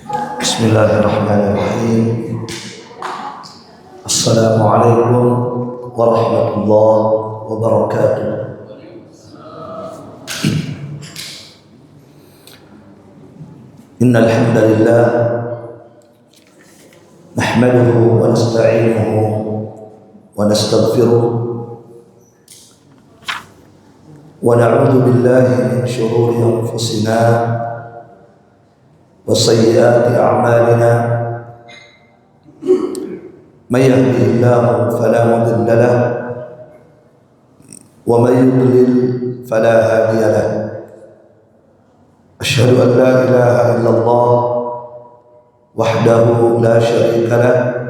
Bismillahirrahmanirrahim. Assalamualaikum warahmatullahi wabarakatuh. Innal hamdalillah nahmaduhu wa nasta'inuhu wa nastaghfiruh wa na'udzu billahi min shururi anfusina wa sayyiati a'malina. Man yahdihillahu fala mudilla lahu wa man yudlil fala hadiya lahu. Asyhadu an la ilaha illallah wahdahu la syarika lahu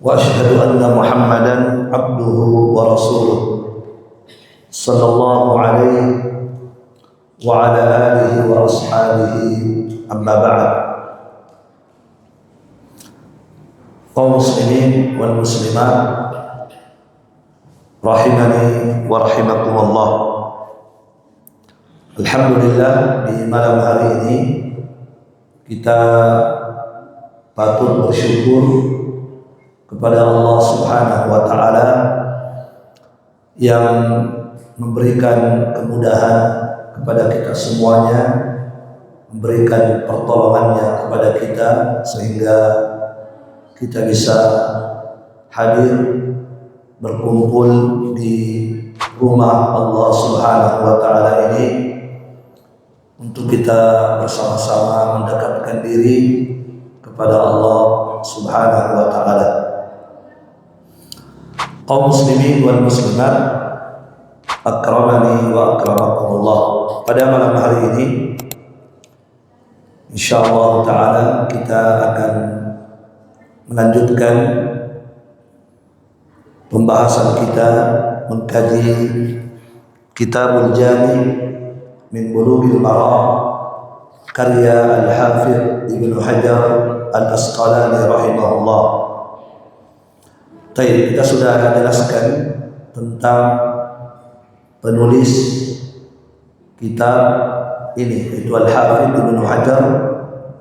wa asyhadu anna Muhammadan abduhu wa rasuluh sallallahu alaihi wa ala alihi wa ashabihi, amma ba'd. Kaum muslimin wal muslimat rahimani wa rahimakumullah. Alhamdulillah, di malam hari ini kita patut bersyukur kepada Allah Subhanahu wa taala yang memberikan kemudahan kepada kita semuanya, memberikan pertolongannya kepada kita sehingga kita bisa hadir berkumpul di rumah Allah Subhanahu wa taala ini untuk kita bersama-sama mendekatkan diri kepada Allah Subhanahu wa taala. Kaum muslimin wal muslimat akramani wa akramakumullah. Pada malam hari ini insyaallah taala kita akan melanjutkan pembahasan kita mengkaji Kitabul Jami' min Bulughil Maram karya Al-Hafidz Ibnu Hajar Al-Asqalani rahimahullah. Kita sudah jelaskan tentang penulis kitab ini, yaitu Al-Hafidz Ibnu Hajar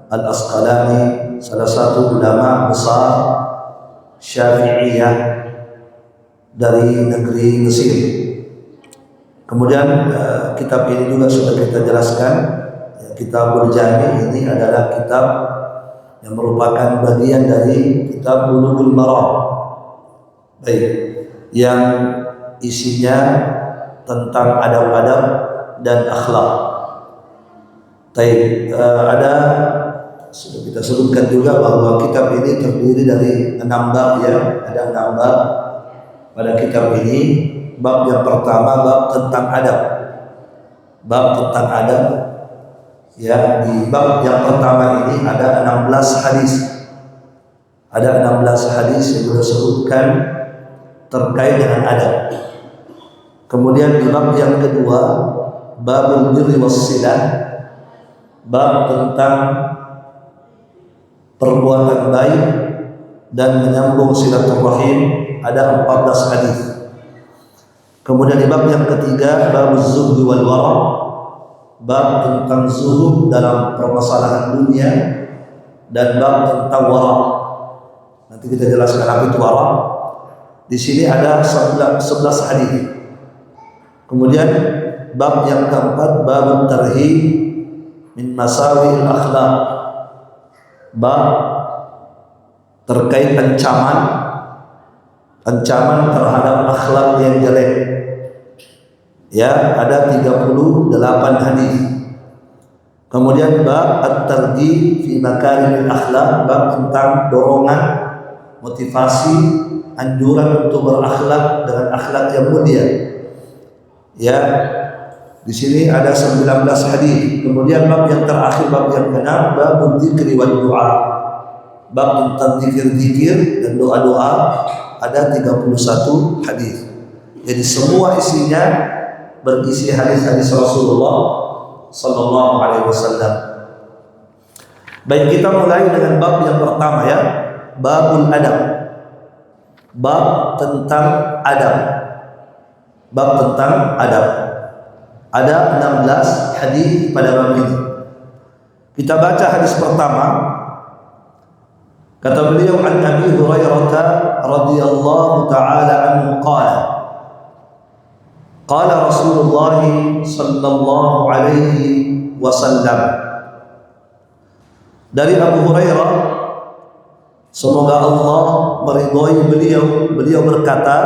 Al-Asqalani, salah satu ulama besar Syafi'iyah dari negeri Mesir. Kemudian kitab ini juga sudah kita jelaskan, Kitabul Jami' ini adalah kitab yang merupakan bagian dari kitab Bulughul Maram, yang isinya tentang adab-adab dan akhlak. Ada sudah kita sebutkan juga bahwa kitab ini terdiri dari 6 bab, ya, ada 6 bab pada kitab ini. Bab yang pertama bab tentang adab. Bab tentang adab, ya, di bab yang pertama ini ada 16 hadis. Ada 16 hadis yang disebutkan terkait dengan adab. Kemudian di bab yang kedua, babul birri wassilah, bab tentang perbuatan baik dan menyambung silaturahim, ada 14 hadis. Kemudian di bab yang ketiga, babuz zuhdi wal wara, bab tentang zuhud dalam permasalahan dunia, dan bab tentang wara. Nanti kita jelaskan apa itu wara. Di sini ada 11 hadis. Kemudian bab yang keempat, babut tarhib min masawil akhlaq, bab terkait ancaman terhadap akhlak yang jelek. Ya, ada 38 hadis. Kemudian bab at-targhib fi makarimil akhlaq, bab tentang dorongan, motivasi, anjuran untuk berakhlak dengan akhlak yang mulia. Ya, di sini ada 19 hadis. Kemudian bab yang terakhir, bab yang ke-6, babul dzikri wad du'a, bab tentang zikir-zikir dan doa-doa, ada 31 hadis. Jadi semua isinya berisi hadis-hadis Rasulullah sallallahu alaihi wasallam. Baik, kita mulai dengan bab yang pertama, ya, babul adab. Bab tentang adab. Bab tentang adab. Ada 16 hadis pada bab ini. Kita baca hadis pertama. Kata beliau, an Abi Hurairah radhiyallahu taala anhu qala qala Rasulullah sallallahu alaihi wasallam. Dari Abu Hurairah, semoga Allah meridhai beliau berkata,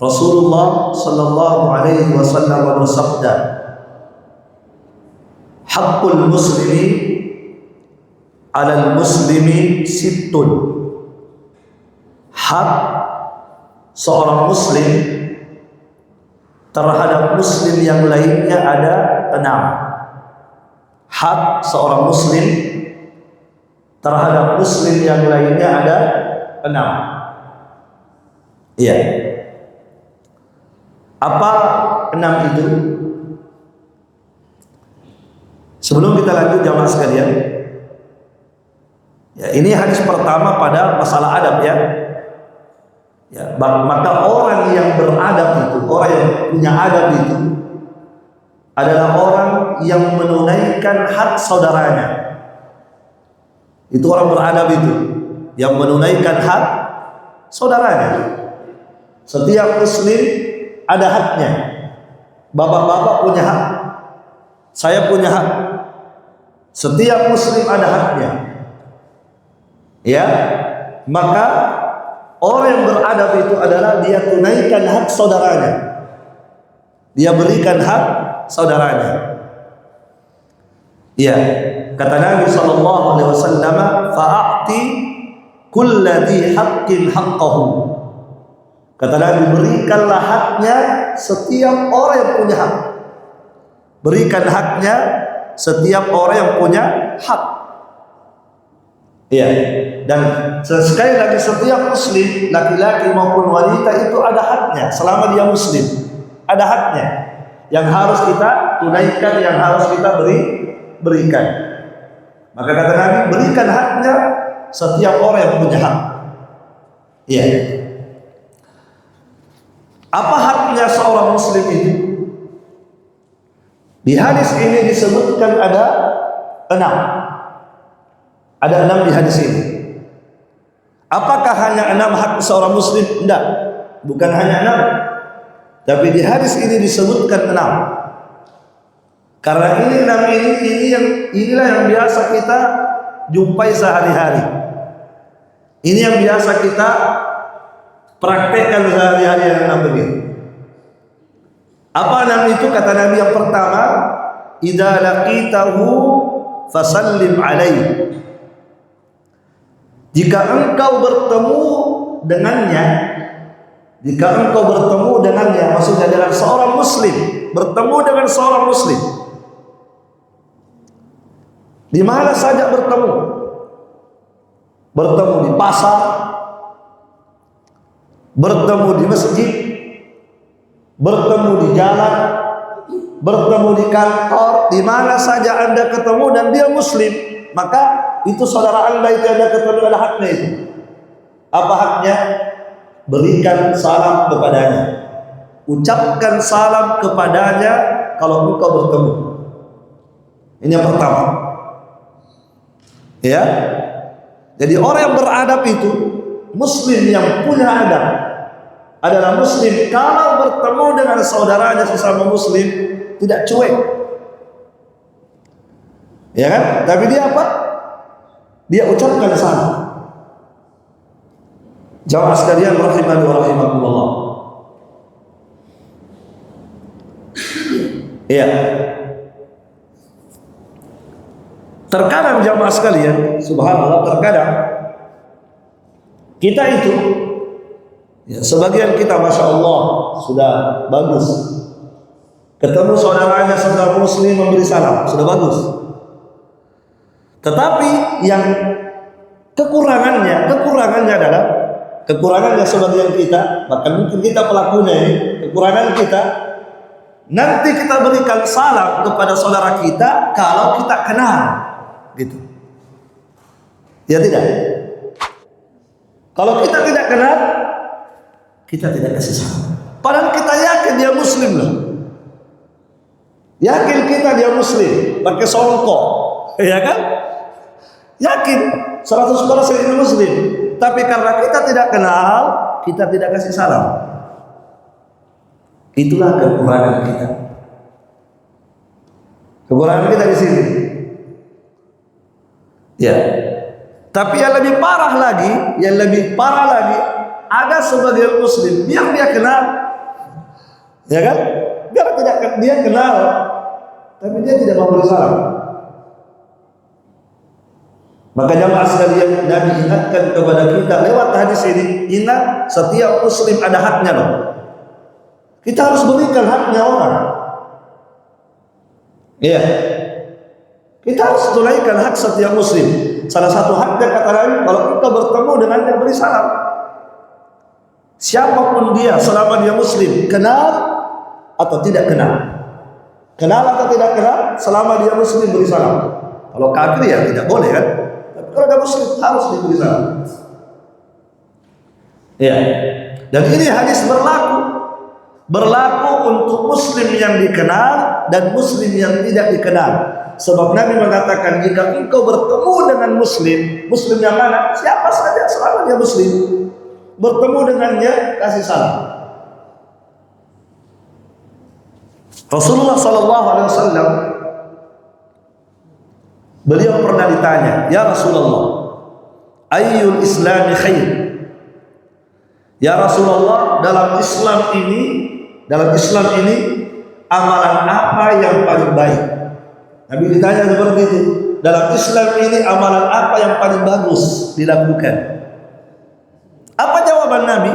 Rasulullah sallallahu alaihi wasallam bersabda, haqqul muslimi 'alal muslimi sittun. Hak seorang muslim terhadap muslim yang lainnya ada 6. Hak seorang muslim terhadap muslim yang lainnya ada 6. Iya. Apa 6 itu? Sebelum kita lanjut jamaah sekalian, ya, ini hadis pertama pada masalah adab ya. Ya, maka orang yang beradab itu, orang yang punya adab itu adalah orang yang menunaikan hak saudaranya. Itu orang beradab itu yang menunaikan hak saudaranya. Setiap muslim ada haknya. Bapak-bapak punya hak, saya punya hak. Setiap muslim ada haknya. Ya, maka orang yang beradab itu adalah dia tunaikan hak saudaranya. Dia berikan hak saudaranya. Ya, kata Nabi sallallahu alaihi wasallam, fa'ati kulladhi haqqin haqqahu. Kata Nabi, berikanlah haknya setiap orang yang punya hak. Berikan haknya setiap orang yang punya hak. Iya. Dan sekali lagi, setiap muslim, laki-laki maupun wanita itu ada haknya selama dia muslim. Ada haknya yang harus kita tunaikan, yang harus kita berikan. Maka kata Nabi, berikan haknya setiap orang yang punya hak. Iya. Apa haknya seorang muslim itu? Di hadis ini disebutkan ada 6. Ada 6 di hadis ini. Apakah hanya 6 hak seorang muslim? Tidak. Bukan hanya 6. Tapi di hadis ini disebutkan 6. Karena ini 6 inilah yang biasa kita jumpai sehari-hari. Ini yang biasa kita praktekkan sehari-hari yang 6 begini. Apa 6 itu? Kata Nabi yang pertama, idza laqitahu fasallim alaihi. Jika engkau bertemu dengannya, maksudnya dengan seorang muslim, bertemu dengan seorang muslim, di mana saja bertemu di pasar, bertemu di masjid, bertemu di jalan, bertemu di kantor, di mana saja Anda ketemu dan dia muslim, maka itu saudara Anda itu Anda ketemu, ada haknya itu. Apa haknya? Berikan salam kepadanya, ucapkan salam kepadanya kalau engkau bertemu. Ini yang pertama. Ya. Jadi orang yang beradab itu, muslim yang punya adab, adalah muslim kalau bertemu dengan saudaranya sesama muslim tidak cuek. Ya kan? Tapi dia apa? Dia ucapkan salam. Jamaah sekalian rahimani wa rahimakumullah. Iya. Terkadang jamaah sekalian, subhanallah, terkadang kita itu, ya, sebagian kita masya Allah sudah bagus, ketemu saudaranya saudara muslim memberi salam, sudah bagus. Tetapi yang kekurangannya adalah kekurangannya sebagian kita, bahkan mungkin kita pelakunya ini, kekurangan kita, nanti kita berikan salam kepada saudara kita kalau kita kenal, gitu. Ya tidak? Kalau kita tidak kenal, kita tidak kasih salam. Padahal kita yakin dia muslim loh. Yakin kita dia muslim, pakai songkok. Ya kan? Yakin 100% ini muslim. Tapi karena kita tidak kenal, kita tidak kasih salam. Itulah kekurangan kita. Kekurangan kita di sini. Ya. Tapi yang lebih parah lagi, ada sebagian muslim yang dia kenal. Ya kan? Dia kenal, tapi dia tidak mau beri salam. Maka jamaah sekalian, Nabi ingatkan kepada kita lewat hadis ini, ingat setiap muslim ada haknya loh. Kita harus berikan haknya orang. Iya. Kita harus tunaikan hak setiap muslim. Salah satu haknya kata Nabi, kalau kita bertemu dengannya beri salam. Siapapun dia, selama dia muslim, kenal atau tidak kenal. Kenal atau tidak kenal, selama dia muslim beri salam. Kalau kafir ya tidak boleh kan? Tapi kalau dia muslim harus diberi salam. Ya. Dan ini hadis berlaku untuk muslim yang dikenal dan muslim yang tidak dikenal. Sebab Nabi mengatakan jika engkau bertemu dengan muslim yang mana? Siapa saja selama dia muslim, bertemu dengannya kasih salam. Rasulullah SAW beliau pernah ditanya, ya Rasulullah, ayyul islami khair? Ya Rasulullah, dalam Islam ini amalan apa yang paling baik? Nabi ditanya seperti itu. Dalam Islam ini amalan apa yang paling bagus dilakukan? Apa jawaban Nabi?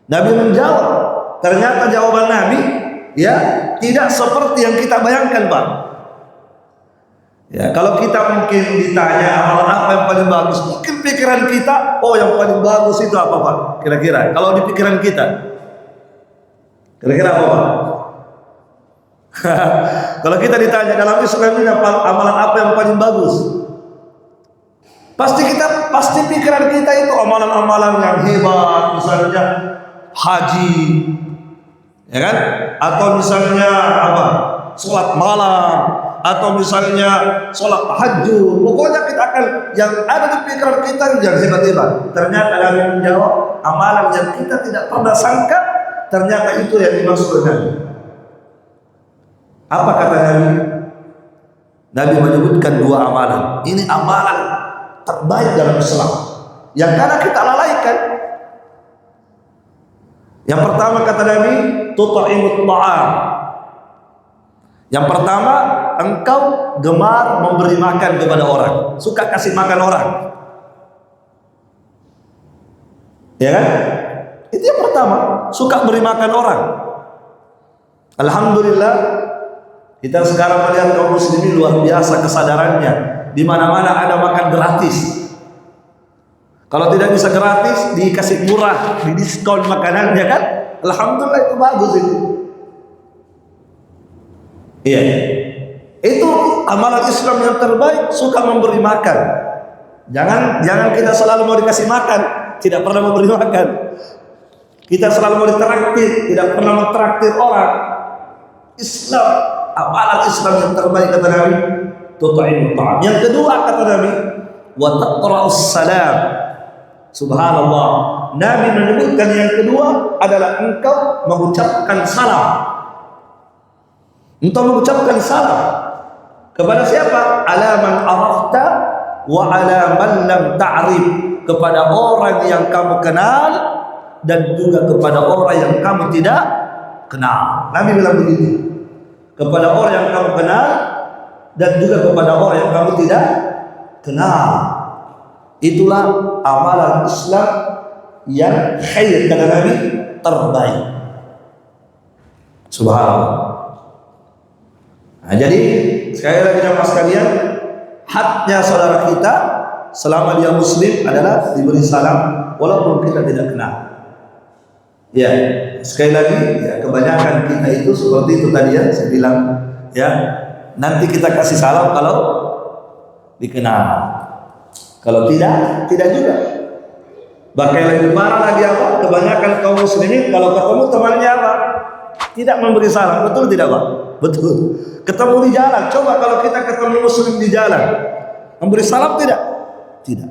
Nabi menjawab. Ternyata jawaban Nabi ya tidak seperti yang kita bayangkan, Pak. Ya, kalau kita mungkin ditanya amalan apa yang paling bagus, mungkin pikiran kita, oh yang paling bagus itu apa, Pak? Kira-kira kalau di pikiran kita, kira-kira apa, Pak? Kalau kita ditanya dalam Islam ini amalan apa yang paling bagus, pasti pikiran kita itu amalan-amalan yang hebat, misalnya haji, ya kan? Atau misalnya apa? Sholat malam, atau misalnya sholat tahajud. Pokoknya kita akan yang ada di pikiran kita yang hebat-hebat. Ternyata Nabi menjawab amalan yang kita tidak pernah sangka, ternyata itu yang dimaksud Nabi. Apa kata Nabi? Nabi menyebutkan dua amalan. Ini amalan terbaik dalam Islam yang kadang kita lalaikan. Yang pertama kata Nabi, tut'imut ta'am. Yang pertama, engkau gemar memberi makan kepada orang, suka kasih makan orang. Ya kan? Itu yang pertama, suka beri makan orang. Alhamdulillah, kita sekarang melihat kaum muslimin luar biasa kesadarannya. Di mana-mana ada makan gratis. Kalau tidak bisa gratis, dikasih murah, di diskon makanannya kan? Alhamdulillah, itu bagus itu. Iya. Itu amalan Islam yang terbaik, suka memberi makan. Jangan kita selalu mau dikasih makan, tidak pernah memberi makan. Kita selalu mau ditraktir, tidak pernah mentraktir orang. Islam, amalan Islam yang terbaik kata Nabi, tut'imut ta'am. Yang kedua kata Nabi, wa taqra'us salam. Subhanallah. Nabi menyebutkan yang kedua adalah engkau mengucapkan salam. Engkau mengucapkan salam kepada siapa? Ala man arafta wa ala man lam ta'rif. Kepada orang yang kamu kenal dan juga kepada orang yang kamu tidak kenal. Nabi bilang begitu. Kepada orang yang kamu kenal dan juga kepada orang yang kamu tidak kenal. Itulah amalan Islam yang khair kata Nabi, terbaik. Subhanallah. Nah, jadi sekali lagi jemaah sekalian, haknya saudara kita selama dia muslim adalah diberi salam walaupun kita tidak kenal. Ya, sekali lagi ya, kebanyakan kita itu seperti itu tadi ya, saya bilang ya, nanti kita kasih salam kalau dikenal. Kalau tidak juga. Bahkan lebih parah lagi apa? Kebanyakan kaum muslimin kalau ketemu temannya apa? tidak memberi salam. Betul tidak Pak? Betul. Ketemu di jalan, coba kalau kita ketemu muslim di jalan, memberi salam tidak? Tidak.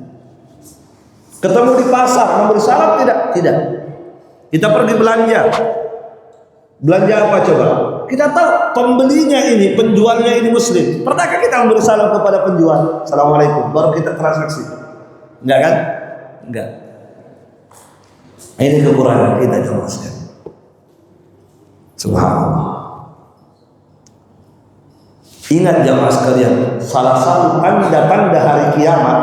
Ketemu di pasar, memberi salam tidak? Tidak. Kita pergi belanja. Belanja apa coba? Kita tahu pembelinya ini, penjualnya ini muslim. Pernahkah kita memberi salam kepada penjual? Assalamualaikum. Baru kita transaksi. Enggak kan? Enggak. Ini kekurangan kita jelaskan. Subhanallah. Ingat jamaah sekalian, salah satu tanda-tanda hari kiamat,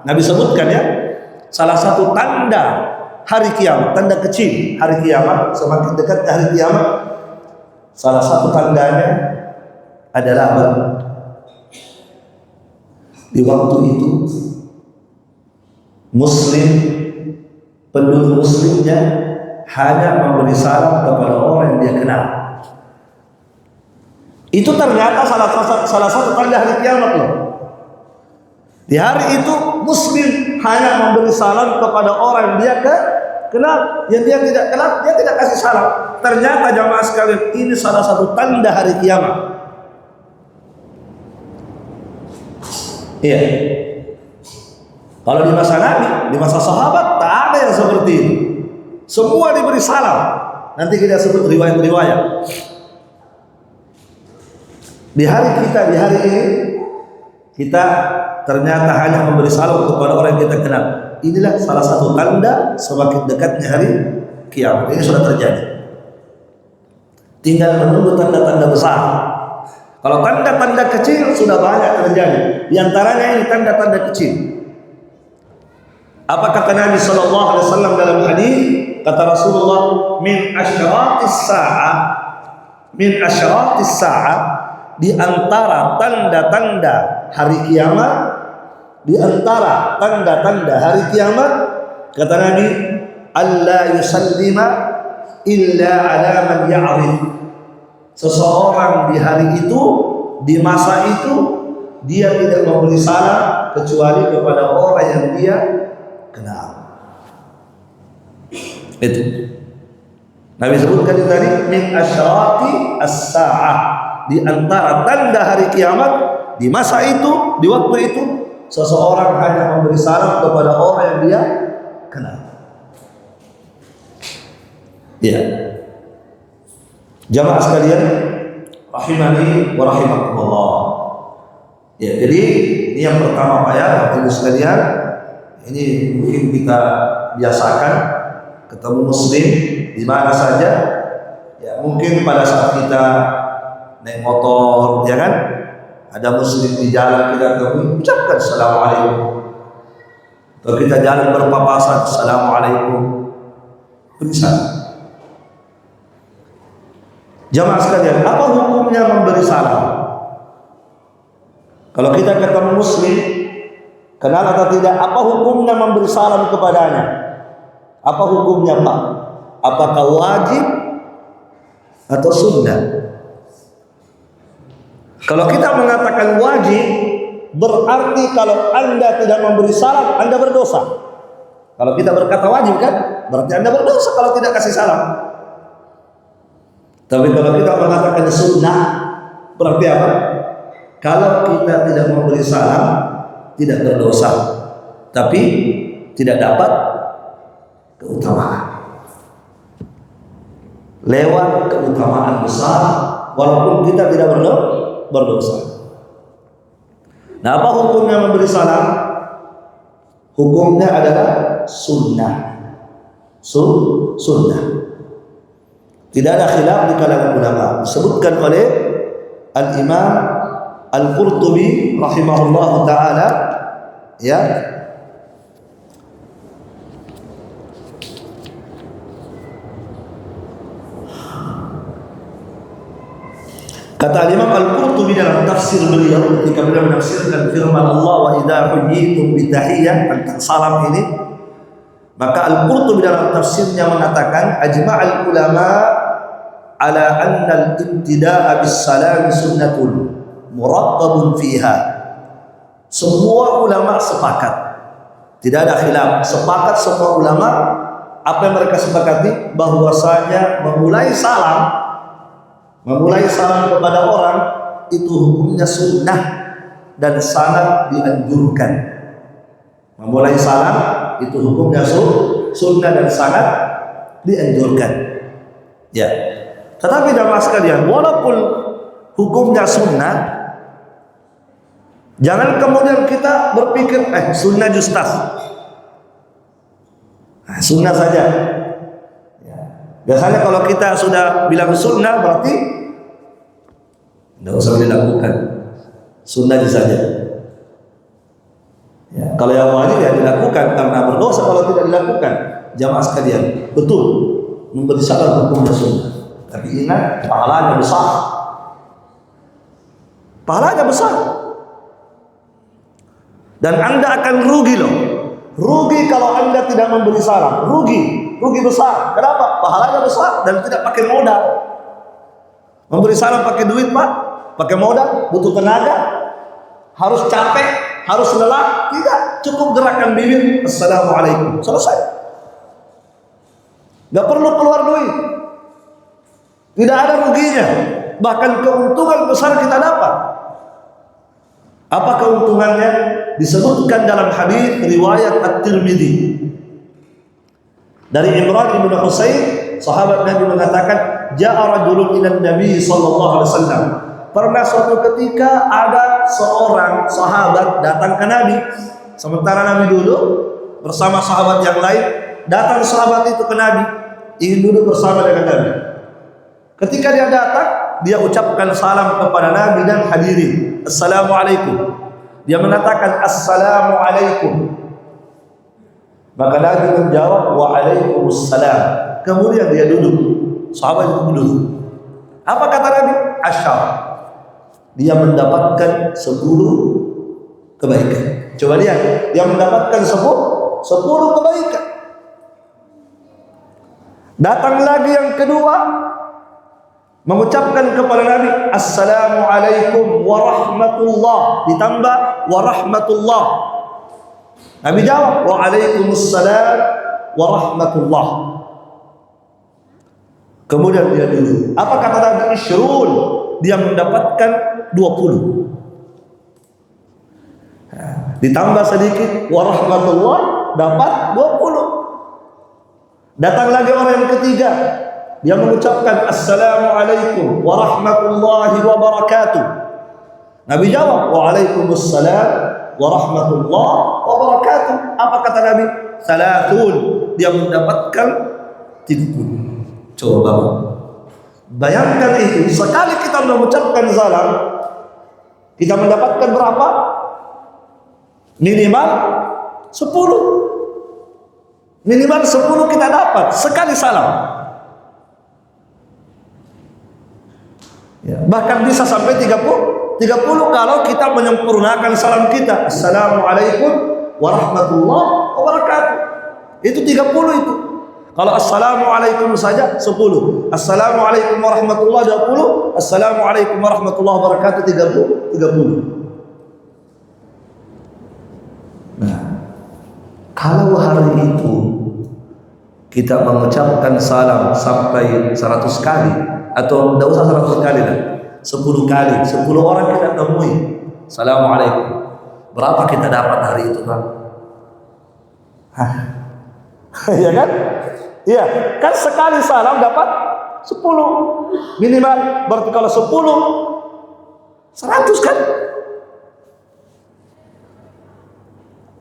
Nabi sebutkan ya, salah satu tanda hari kiamat, tanda kecil hari kiamat, semakin dekat hari kiamat, salah satu tandanya adalah apa? Di waktu itu muslim, penduduk muslimnya hanya memberi salam kepada orang yang dia kenal. Itu ternyata salah satu tanda hari kiamat loh. Di hari itu muslim hanya memberi salam kepada orang yang dia kenal, yang dia tidak kenal dia tidak kasih salam. Ternyata jamaah sekalian, ini salah satu tanda hari kiamat. Iya. Kalau di masa Nabi, di masa sahabat tak ada yang seperti ini. Semua diberi salam. Nanti kita sebut riwayat-riwayat. Di hari kita, di hari ini, kita ternyata hanya memberi salam kepada orang yang kita kenal. Inilah salah satu tanda semakin dekatnya hari kiamat. Ini sudah terjadi. Tinggal menunggu tanda-tanda besar. Kalau tanda-tanda kecil sudah banyak terjadi. Di antaranya ini tanda-tanda kecil. Apa kata Nabi SAW dalam hadis? Kata Rasulullah, min asyratis sa'ah, min asyratis sa'ah, di antara tanda-tanda hari kiamat, di antara tanda-tanda hari kiamat, kata Nabi, alla yusallima illa ala man ya'rif. Seseorang di hari itu, di masa itu, dia tidak memberi salam kecuali kepada orang yang dia kenal. Itu Nabi sebutkan itu tadi, min asyrati as-sa'ah, di antara tanda hari kiamat, di masa itu, di waktu itu, seseorang hanya memberi salam kepada orang yang dia kenal. Ya, jamaah sekalian, rahimani wa rahimakumullah. Ya, jadi ini yang pertama Pak ya, Bapak Ibu sekalian, ini mungkin kita biasakan ketemu muslim di mana saja. Ya, mungkin pada saat kita naik motor, ya kan, ada muslim di jalan, kita ketemu, ucapkan assalamualaikum. Kalau kita jalan berpapasan, assalamualaikum, beri salam. Jamaah sekalian, apa hukumnya memberi salam? Kalau kita ketemu muslim, kenal atau tidak, apa hukumnya memberi salam kepadanya? Apa hukumnya Pak? Apakah wajib atau sunnah? Kalau kita mengatakan wajib, berarti kalau Anda tidak memberi salam, Anda berdosa. Kalau kita berkata wajib kan, berarti Anda berdosa kalau tidak kasih salam. Tapi kalau kita mengatakan sunnah, berarti apa? Kalau kita tidak memberi salam, tidak berdosa, tapi tidak dapat keutamaan. Lewat keutamaan besar, walaupun kita tidak berdosa. Nah, apa hukumnya memberi salam? Hukumnya adalah sunnah. Sunnah. Tidak ada khilaf di kalangan ulama. Disebutkan oleh Al-Imam Al-Qurtubi rahimahullah ta'ala, ya, kata Imam Al-Qurtubi dalam tafsir beliau ketika beliau menafsirkan firman Allah wa idza huyyitum bitahiyyah, tentang salam ini, maka Al-Qurtubi dalam tafsirnya mengatakan ajma'al ulama ala anna al-ibtida'a bis-salam sunnatun murattabun fiha. Semua ulama sepakat, tidak ada khilaf, sepakat semua ulama, apa yang mereka sepakati, bahwasanya memulai salam Memulai salam kepada orang itu hukumnya sunnah dan sangat dianjurkan. Memulai salam itu hukumnya sunnah dan sangat dianjurkan. Ya. Tetapi jamaah sekalian, walaupun hukumnya sunnah, jangan kemudian kita berpikir sunnah justas. Sunnah saja. Ya. Biasanya kalau kita sudah bilang sunnah berarti tidak usah dilakukan. Sunnah saja. Ya. Kalau yang wajib ya dilakukan, karena berdosa kalau tidak dilakukan. Jamaah sekalian, betul memberi salam hukumnya sunnah. Tapi ingat, pahalanya besar. Pahalanya besar. Dan Anda akan rugi loh. Rugi kalau Anda tidak memberi salam. Rugi besar. Kenapa? Pahalanya besar dan tidak pakai modal. Memberi salam pakai duit, Pak, pakai modal, butuh tenaga, harus capek, harus lelah. Tidak, cukup gerakan bibir, assalamualaikum, selesai. Gak perlu keluar duit. Tidak ada ruginya. Bahkan keuntungan besar kita dapat. Apa keuntungannya? Disebutkan dalam hadis riwayat At-Tirmidzi dari Imran bin Husain, sahabat Nabi mengatakan, ja'a rajulun ila Nabi sallallahu alaihi wasallam. Pernah suatu ketika ada seorang sahabat datang ke Nabi. Sementara Nabi duduk bersama sahabat yang lain, datang sahabat itu ke Nabi, ingin duduk bersama dengan Nabi. Ketika dia datang, dia ucapkan salam kepada Nabi dan hadirin, assalamualaikum. Dia mengatakan assalamualaikum. Maka Nabi menjawab waalaikumsalam. Kemudian dia duduk. Sahabat itu duduk. Apa kata Nabi? Asyar. Dia mendapatkan 10 kebaikan. Coba lihat, dia mendapatkan 10 kebaikan. Datang lagi yang kedua, mengucapkan kepada Nabi assalamualaikum warahmatullah, ditambah warahmatullah. Nabi jawab waalaikumsalam warahmatullah. Kemudian dia dulu. Apa kata Nabi? Isyrul. Dia mendapatkan 20. Ditambah sedikit warahmatullah, dapat 20. Datang lagi orang yang ketiga, dia mengucapkan assalamualaikum warahmatullahi wabarakatuh. Nabi jawab waalaikumsalam warahmatullahi wabarakatuh. Apa kata Nabi? Salatun. Dia mendapatkan 30. Coba bayangkan itu, sekali kita mengucapkan salam, kita mendapatkan berapa? Minimal 10. Minimal 10 kita dapat sekali salam. Ya, bahkan bisa sampai 30 kalau kita menyempurnakan salam kita. Assalamualaikum warahmatullahi wabarakatuh. Itu 30 itu. Kalau assalamualaikum saja 10. Assalamualaikum warahmatullahi 20. Assalamualaikum warahmatullahi wabarakatuh 30. Nah, kalau hari itu kita mengucapkan salam sampai 100 kali, atau tidak usah 100 kali lah, 10 kali, 10 orang kita temui assalamualaikum, berapa kita dapat hari itu, Pak? Iya kan? Iya, kan sekali salam dapat 10 minimal. Berarti kalau 10 100 kan?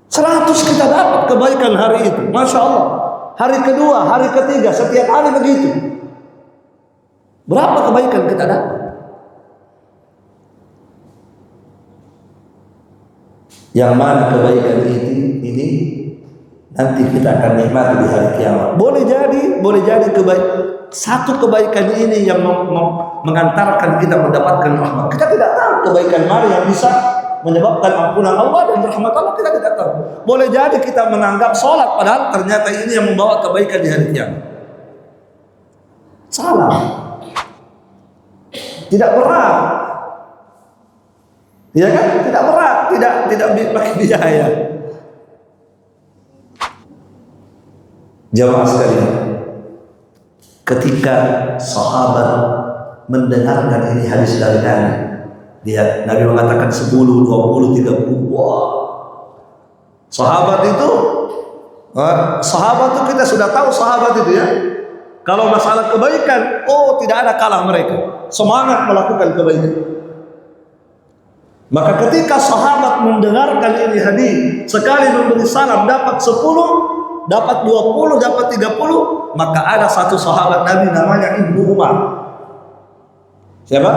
100 kita dapat kebaikan hari itu. Masya Allah. Hari kedua, hari ketiga, setiap hari begitu. Berapa kebaikan kita dapat? Yang mana kebaikan ini nanti kita akan nikmati di hari kiamat. Boleh jadi satu kebaikan ini yang mengantarkan kita mendapatkan rahmat. Kita tidak tahu kebaikan mana yang bisa menyebabkan ampunan Allah dan rahmat Allah, kita tidak tahu. Boleh jadi kita menganggap sholat, padahal ternyata ini yang membawa kebaikan di hari kiamat. Salah. Tidak berat. Ya kan? Tidak berat, tidak pakai biaya. Jamaah sekalian, ketika sahabat mendengarkan ini hadis dari Nabi. Lihat, Nabi mengatakan 10, 20, 30. Wah. Sahabat itu kita sudah tahu sahabat itu ya. Kalau masalah kebaikan, tidak ada kalah mereka. Semangat melakukan kebaikan. Maka ketika sahabat mendengarkan ini hadis, sekali memberi salam dapat 10, dapat 20, dapat 30, maka ada satu sahabat Nabi namanya Ibnu Umar. Siapa?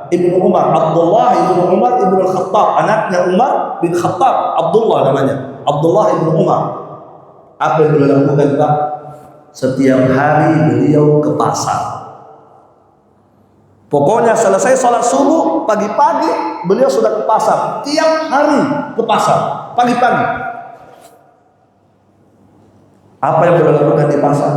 Ibnu Umar, Abdullah Ibnu Umar Ibnu Al-Khattab, anaknya Umar bin Khattab, Abdullah namanya. Abdullah Ibnu Umar. Apa yang beliau lakukan, Pak? Setiap hari beliau ke pasar. Pokoknya selesai sholat subuh, pagi-pagi beliau sudah ke pasar. Tiap hari ke pasar, pagi-pagi. Apa yang beliau lakukan di pasar?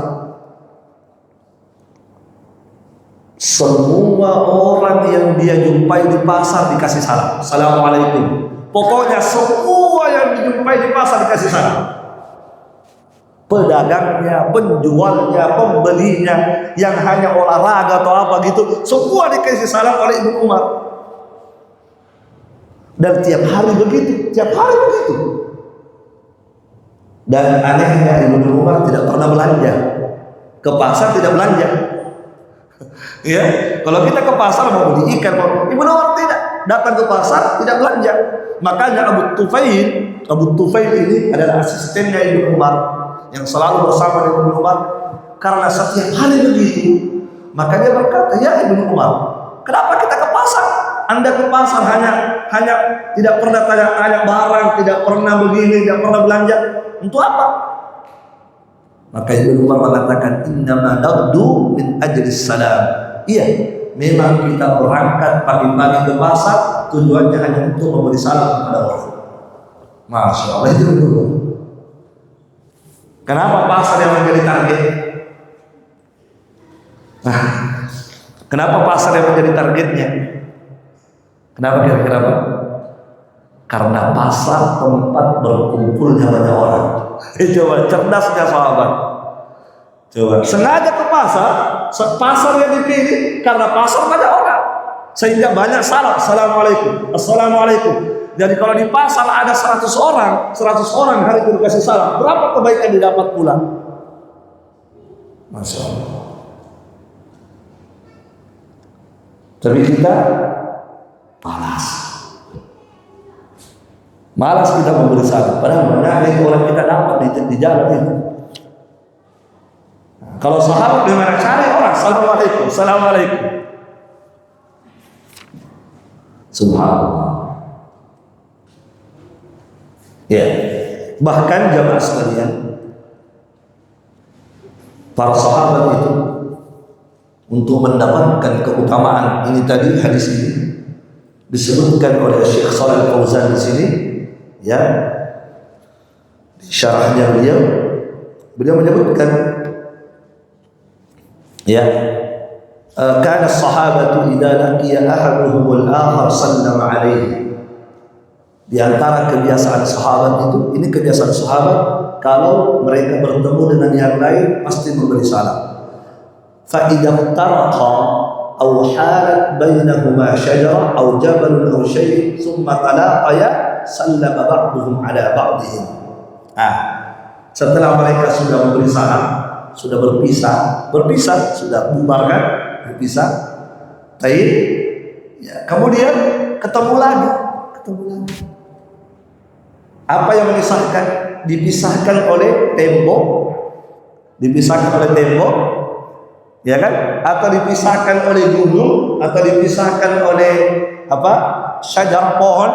Semua orang yang dia jumpai di pasar dikasih salam. Assalamualaikum. Pokoknya semua yang dijumpai di pasar dikasih salam. Pedagangnya, penjualnya, pembelinya, yang hanya olahraga atau apa gitu, semua dikasih salam oleh Ibnu Umar. Dan tiap hari begitu, tiap hari begitu. Dan anehnya Ibnu Umar tidak pernah belanja. Ke pasar tidak belanja. Ya, kalau kita ke pasar mau beli ikan, Ibnu Umar tidak, datang ke pasar tidak belanja. Makanya Abu Tufail ini adalah asistennya Ibnu Umar yang selalu bersama dengan Ibnu Umar. Karena setiap hari begitu, maka dia berkata, ya Ibnu Umar, kenapa kita ke pasar? Anda ke pasar hanya tidak pernah tanya-tanya barang, tidak pernah begini, tidak pernah belanja. Untuk apa? Maka Ibnu Umar mengatakan, innama naqdu min ajlis salam. Iya, memang kita berangkat pagi-pagi ke pasar tujuannya hanya untuk memberi salam kepada orang. Masya Allah, itu dulu. Kenapa pasar yang menjadi target? Nah, kenapa pasar yang menjadi targetnya? Kenapa kira-kira Pak? Karena pasar tempat berkumpulnya banyak orang. Coba cerdasnya sahabat. Coba sengaja ke pasar yang dipilih karena pasar banyak orang, sehingga banyak salam. Assalamualaikum, assalamualaikum. Jadi kalau di pasar ada 100 orang hari itu dikasih salam, berapa kebaikan didapat pula? Masya Allah. Tapi kita malas kita memberi salam. Padahal banyak itu orang kita dapat di jalan itu. Kalau sahabat gimana cari orang? Assalamualaikum, assalamualaikum. Subhanallah. Ya, bahkan jamaah sekalian, para sahabat itu untuk mendapatkan keutamaan ini tadi, hadis ini disebutkan oleh Syekh Shalih Al-Fauzan di sini, ya, syarahnya beliau menyebutkan, ya, kana as-sahabatu idza laqiya ahaduhum al-akhar sallama alaihi. Di antara kebiasaan sahabat itu, ini kebiasaan sahabat, kalau mereka bertemu dengan yang lain pasti memberi salam. Fa idza taraqa aw halat bainahuma syajara aw jabal aw syai' thumma talaqaya sallama ba'duhum ala ba'dihim. Setelah mereka sudah memberi salam, sudah berpisah, sudah bubarkan, berpisah. Baik, ya, kemudian ketemu lagi. Apa yang memisahkan? Dipisahkan oleh tembok, ya kan? Atau dipisahkan oleh gunung, atau dipisahkan oleh apa? Syajar, pohon.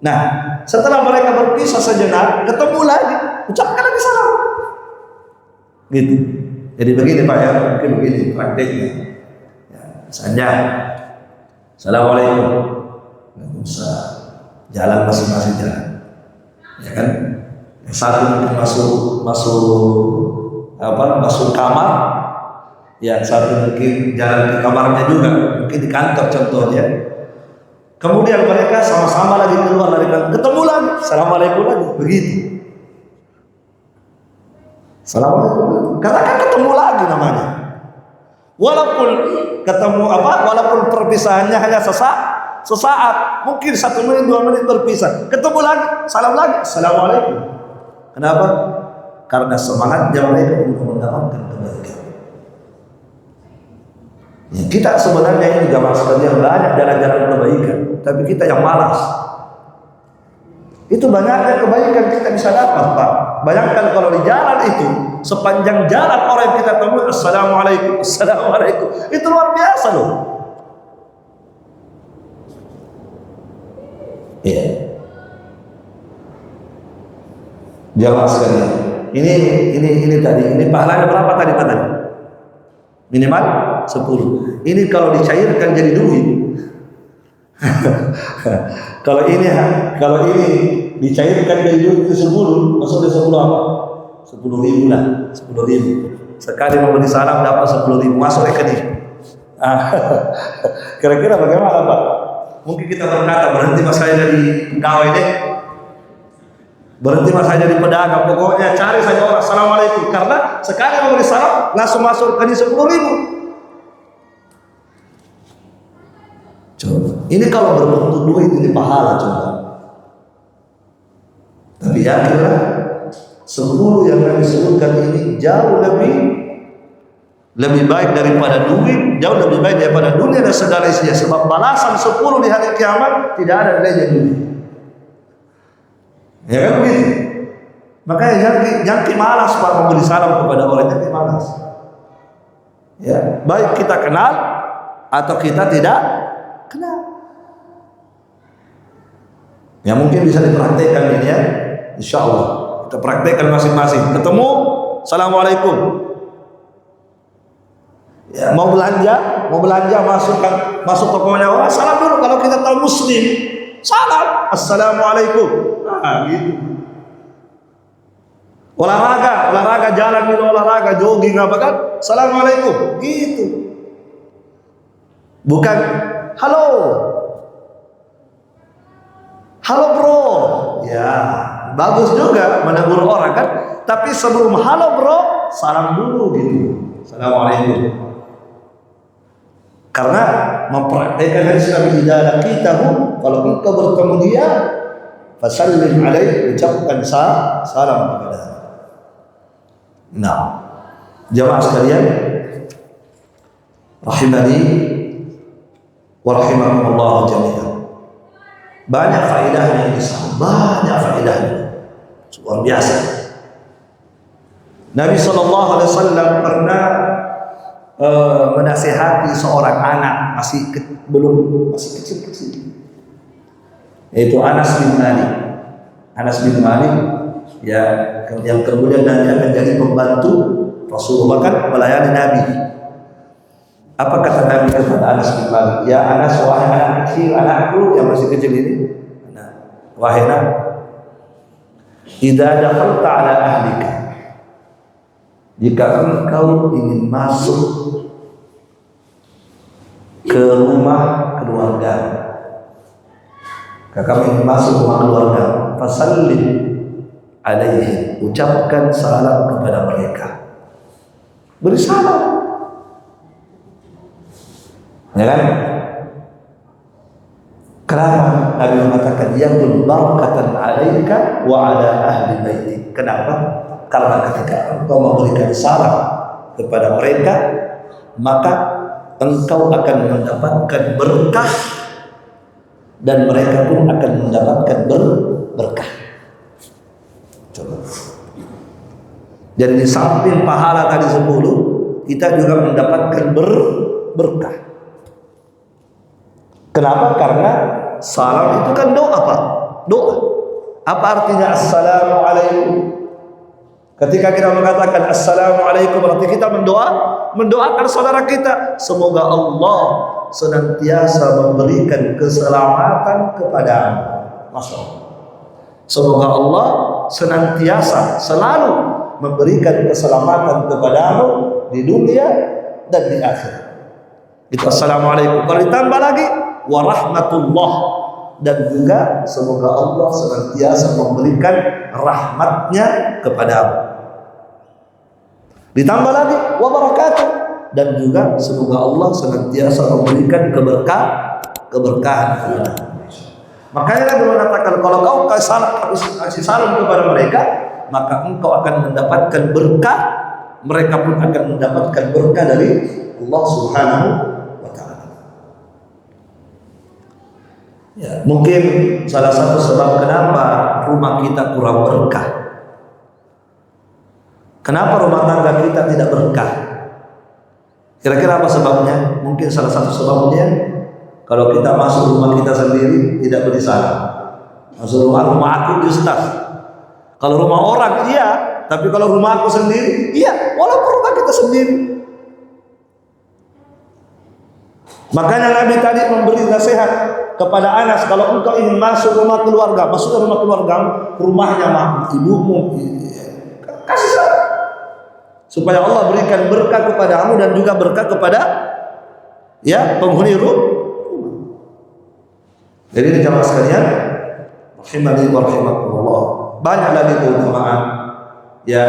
Nah, setelah mereka berpisah sejenak, ketemu lagi, ucapkan lagi salam. Gitu. Jadi begini Pak ya, mungkin begini prakteknya. Ya, misalnya, assalamualaikum. Waalaikumsalam. Jalan masing-masing jalan, ya kan? Yang satu mungkin masuk kamar, yang satu mungkin jalan ke kamarnya juga, mungkin di kantor contohnya. Kemudian mereka sama-sama lagi keluar dari kantor, ketemu lagi, assalamualaikum lagi, begitu. Assalamualaikum, karena kan ketemu lagi namanya. Walaupun ketemu walaupun perpisahannya hanya sesaat, mungkin 1 menit 2 menit berpisah, ketemu lagi, salam lagi, assalamualaikum. Kenapa? Karena semangatnya mereka untuk mendapatkan kebaikan. Ya, kita sebenarnya ini jamaah sekalian banyak jalan-jalan kebaikan, tapi kita yang malas. Itu banyaknya kebaikan kita bisa dapat, Pak. Bayangkan kalau di jalan itu, sepanjang jalan orang yang kita temui, assalamualaikum, assalamualaikum, itu luar biasa loh. Iya. Jamaah sekalian, ini tadi, ini pahalanya berapa tadi katanya? Minimal 10. Ini kalau dicairkan jadi duit. Kalau ini dicairkan jadi duit itu 10, maksudnya 10 apa? 10.000 lah, 10.000. Sekali memberi salam dapat 10.000 masuk rekening. Kira-kira bagaimana, Pak? Mungkin kita berkata berhenti mas saya jadi pegawai deh, berhenti mas saya jadi pedagang, pokoknya cari saja orang assalamualaikum, karena sekali memberi salam langsung masuk rekening 10.000. Coba. Ini kalau berbentuk duit ini pahala coba. Tapi yakinlah 10 yang kami sebutkan ini jauh lebih baik daripada duit, jauh lebih baik daripada dunia dan segala isinya. Sebab balasan 10 di hari kiamat tidak ada nilainya duit. Ya kan begitu? Makanya jangan malas Pak memberi salam kepada orang, jangan malas. Ya, baik kita kenal atau kita tidak kenal. Ya mungkin bisa dipraktekkan ini ya, insya Allah kita praktekkan masing-masing. Ketemu, assalamualaikum. Ya, mau belanja masuk tokonya, wah salam dulu. Kalau kita tahu muslim, salam, assalamualaikum. Nah, gitu. Olahraga jalan dulu, olahraga jogging apa kan, assalamualaikum, gitu. Bukan halo bro, ya bagus juga menegur orang kan, tapi sebelum halo bro, salam dulu gitu, assalamualaikum. Karena mempraktekkan Islam di dalam kita, kalau engkau bertemu dia, fasallim alaihi, ucapkan salam kepada. Nah, jamaah sekalian, rahimani wa rahimakumullah jami'an. Banyak faedahnya Islam, banyak faedahnya, luar biasa. Nabi SAW pernah menasihati seorang anak masih kecil, yaitu Anas bin Malik, ya, yang kemudian nanti akan jadi pembantu Rasulullah, kan melayani Nabi. Apa kata Nabi kepada Anas bin Malik? Ya Anas, wahai anak kecil, anakku yang masih kecil ini, wahai anak, idza dakhalta ala ahlika, jika engkau ingin masuk ke rumah keluarga, kami ingin masuk rumah keluarga, fasallim alaihi, ucapkan salam kepada mereka, beri salam. Ya kan? Kenapa Nabi mengatakan yaqul barakatan alaika wa ala ahli baitik? Kenapa? Karena ketika engkau memberikan salam kepada mereka, maka engkau akan mendapatkan berkah dan mereka pun akan mendapatkan berkah. Coba. Jadi di samping pahala tadi 10, kita juga mendapatkan berkah. Kenapa? Karena salam itu kan doa, Pak. Doa. Apa artinya assalamualaikum? Ketika kita mengatakan assalamualaikum, berarti kita mendoakan saudara kita, semoga Allah senantiasa memberikan keselamatan kepadamu. Masya Allah. Semoga Allah senantiasa selalu memberikan keselamatan kepadamu di dunia dan di akhirat. Itu assalamualaikum. Kalau ditambah lagi warahmatullah, dan juga semoga Allah senantiasa memberikan rahmatnya kepadamu. Ditambah lagi wabarakatuh, dan juga semoga Allah senantiasa memberikan keberkahan kepada. Makanya Nabi mengatakan, kalau kau kasih salam kepada mereka, maka engkau akan mendapatkan berkah, mereka pun akan mendapatkan berkah dari Allah Subhanahu wa taala. Ya, mungkin salah satu sebab kenapa rumah kita kurang berkah. Kenapa rumah tangga kita tidak berkah? Kira-kira apa sebabnya? Mungkin salah satu sebabnya kalau kita masuk rumah kita sendiri tidak beri salam. Masuk rumah aku Ustaz. Kalau rumah orang iya, tapi kalau rumah aku sendiri iya, walaupun rumah kita sendiri. Makanya Nabi tadi memberi nasihat kepada Anas, kalau engkau ingin masuk rumah keluarga, masuk rumah keluarga, rumahnya ibumu, kasih salam supaya Allah berikan berkah kepadamu dan juga berkah kepada ya penghuni rumah. Jadi ini jamaah sekalian, rahimani wa rahimakumullah, banyak lagi keutamaan ya,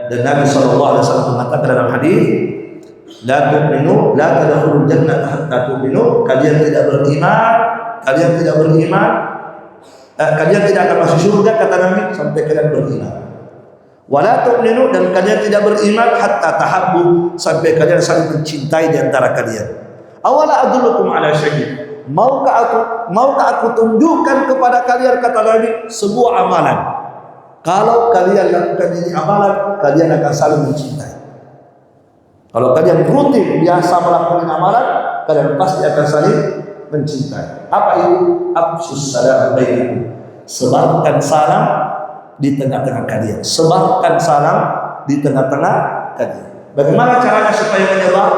dan Nabi SAW mengatakan dalam hadis, la tu'minu la tadkhulul jannata hatta tu'minu, kalian tidak akan masuk surga kata Nabi sampai kalian beriman. Wala tu'minu, dan kalian tidak beriman hatta tahabbu, sampai kalian saling mencintai di antara kalian. Awala adullukum ala syai'in, maukah aku tunjukkan kepada kalian kata Nabi sebuah amalan, kalau kalian lakukan ini amalan kalian akan saling mencintai. Kalau kalian rutin biasa melakukan amalan, kalian pasti akan saling mencintai. Apa itu? Afsus salam bainakum, sebarkan salam di tengah-tengah kalian. Sebarkan salam di tengah-tengah kalian. Bagaimana caranya supaya menyebar?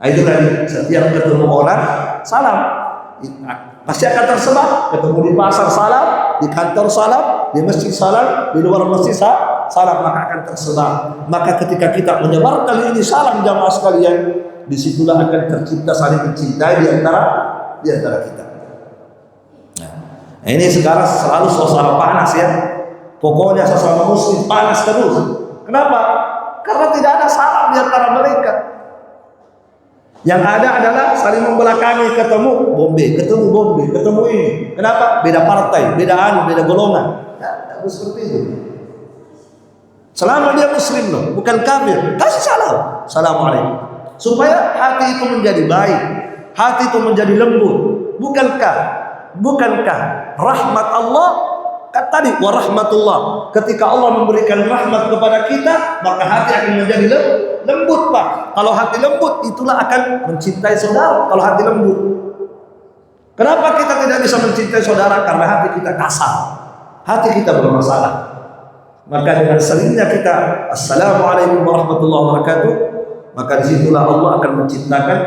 Nah, itu tadi, setiap ketemu orang salam, pasti akan tersebar. Ketemu di pasar salam, di kantor salam, di masjid salam, di luar masjid salam, maka akan tersebar. Maka ketika kita menyebarkan ini salam jamaah sekalian, disitulah akan tercipta saling mencintai di antara kita. Nah, ini sekarang selalu suasana panas ya. Pokoknya sesama muslim panas terus. Kenapa? Karena tidak ada salam di antara mereka. Yang ada adalah saling membelakangi, ketemu bombe, ketemu ini. Kenapa? Beda partai, beda golongan. Ya, seperti itu. Selama dia muslim loh, bukan kafir, kasih salam. Assalamualaikum. Supaya hati itu menjadi baik, hati itu menjadi lembut. Bukankah rahmat Allah? Kan tadi warahmatullah. Ketika Allah memberikan rahmat kepada kita, maka hati akan menjadi lembut, Pak. Kalau hati lembut, itulah akan mencintai saudara. Kalau hati lembut. Kenapa kita tidak bisa mencintai saudara? Karena hati kita kasar, hati kita bermasalah. Maka dengan seringnya kita assalamualaikum warahmatullahi wabarakatuh, maka disitulah Allah akan menciptakan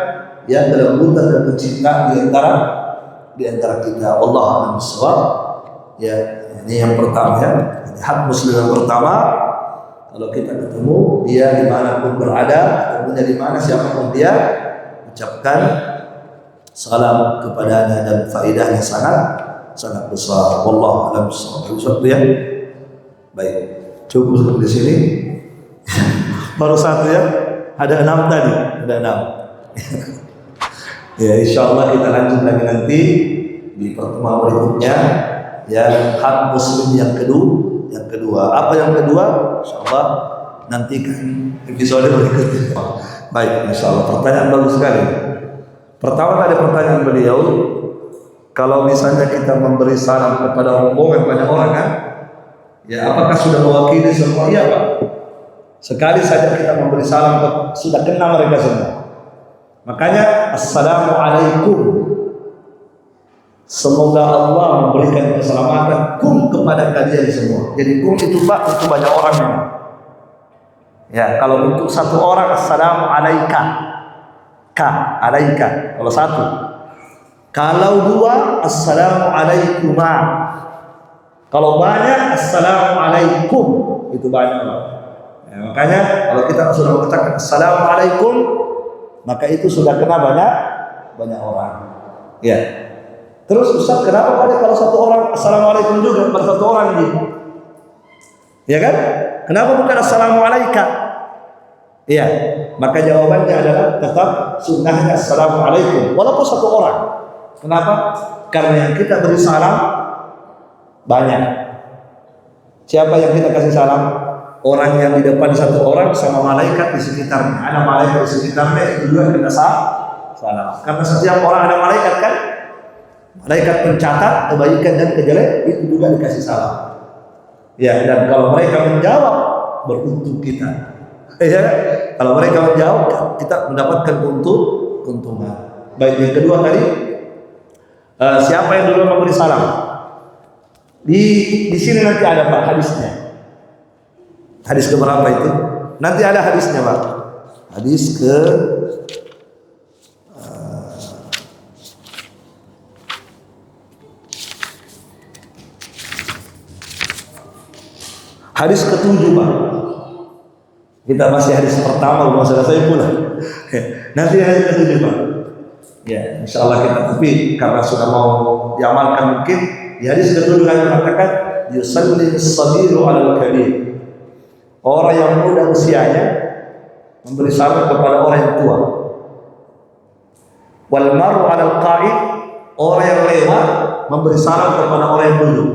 ya kelembutan dan kecintaan di antara kita. Allah a'lam bishawab. Ya, ini yang pertama ya. Hak muslim yang pertama, kalau kita ketemu dia dimanapun berada, ketemunya di mana siapapun dia, ucapkan salam kepadanya, dan faedahnya sangat besar. Wallahu a'lam bishawab. Satu ya. Baik, cukup sampai di sini. Baru satu ya. Ada 6 tadi, ada 6. Ya, insyaallah kita lanjut lagi nanti di pertemuan berikutnya. Ya, hak muslim yang kedua. Apa yang kedua? Insyaallah nantikan episode berikutnya. Baik, insyaallah. Pertanyaan bagus sekali. Pertama tadi pertanyaan beliau, kalau misalnya kita memberi salam kepada rombongan banyak orang kan, ya apakah sudah mewakili semua? Iya, Pak. Sekali saja kita memberi salam, sudah kenal mereka semua. Makanya assalamualaikum. Semoga Allah memberikan keselamatan kum kepada kalian semua. Jadi kum itu Pak untuk banyak orang memang. Ya, kalau untuk satu orang assalamu alaika. Alaika kalau satu. Kalau dua assalamu alaikuma. Kalau banyak assalamu alaikum, itu banyak Pak. Ya, makanya kalau kita sudah mengatakan assalamu alaikum, maka itu sudah kena banyak orang. Ya. Terus Ustaz, kenapa pada kalau satu orang assalamualaikum juga pada satu orang ini? Ya kan? Kenapa bukan assalamualaikum? Iya, maka jawabannya adalah tetap sunnahnya assalamualaikum walaupun satu orang. Kenapa? Karena yang kita beri salam banyak. Siapa yang kita kasih salam? Orang yang di depan satu orang sama malaikat di sekitarnya. Ada malaikat di sekitarnya, itu juga kita salam. Karena setiap orang ada malaikat kan? Malaikat pencatat kebaikan dan kejelekan, itu juga dikasih salam. Ya, dan kalau mereka menjawab, beruntung kita. Ya, kalau mereka menjawab, kita mendapatkan keuntungan. Baik, yang kedua tadi, siapa yang dulu memberi salam? Di sini nanti ada Pak hadisnya. Hadis ke berapa itu? Nanti ada hadisnya Pak. Hadis ke hadis ke-7 Pak. Kita masih hadis pertama, belum selesai pula. Nanti hadis ke-7 Pak. Ya, insya Allah kita, tapi karena sudah mau diamalkan mungkin di hadis ke-7 yang mengatakan yusalli as-sabiru 'alal kabir. Orang yang muda usianya memberi salam kepada orang yang tua. Wal maru 'alal qa'id, orang yang lewat memberi salam kepada orang yang duduk.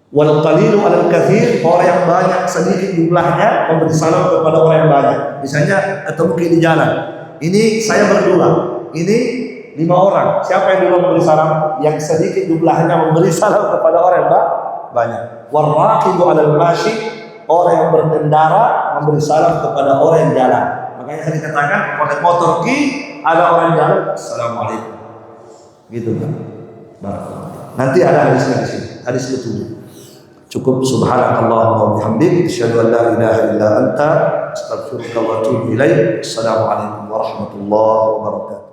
Wal qalilu 'alal katsir, orang yang banyak sedikit jumlahnya memberi salam kepada orang yang banyak. Misalnya atau mungkin di jalan. Ini saya berdua, ini 5 orang. Siapa yang dulu memberi salam? Yang sedikit jumlahnya memberi salam kepada orang yang banyak. Waraqibu 'alal mashi, orang yang berkendara memberi salam kepada orang yang jalan. Makanya saya dikatakan pada motor ki ada orang jalan, assalamualaikum. Gitu kan. Barakallahu. Nanti ada hadisnya di sini. Hadis ke-7. Cukup subhanakallahumma wa bihamdik asyhadu an la ilaha illa anta astaghfiruka wa atubu ilaik. Assalamualaikum warahmatullahi wabarakatuh.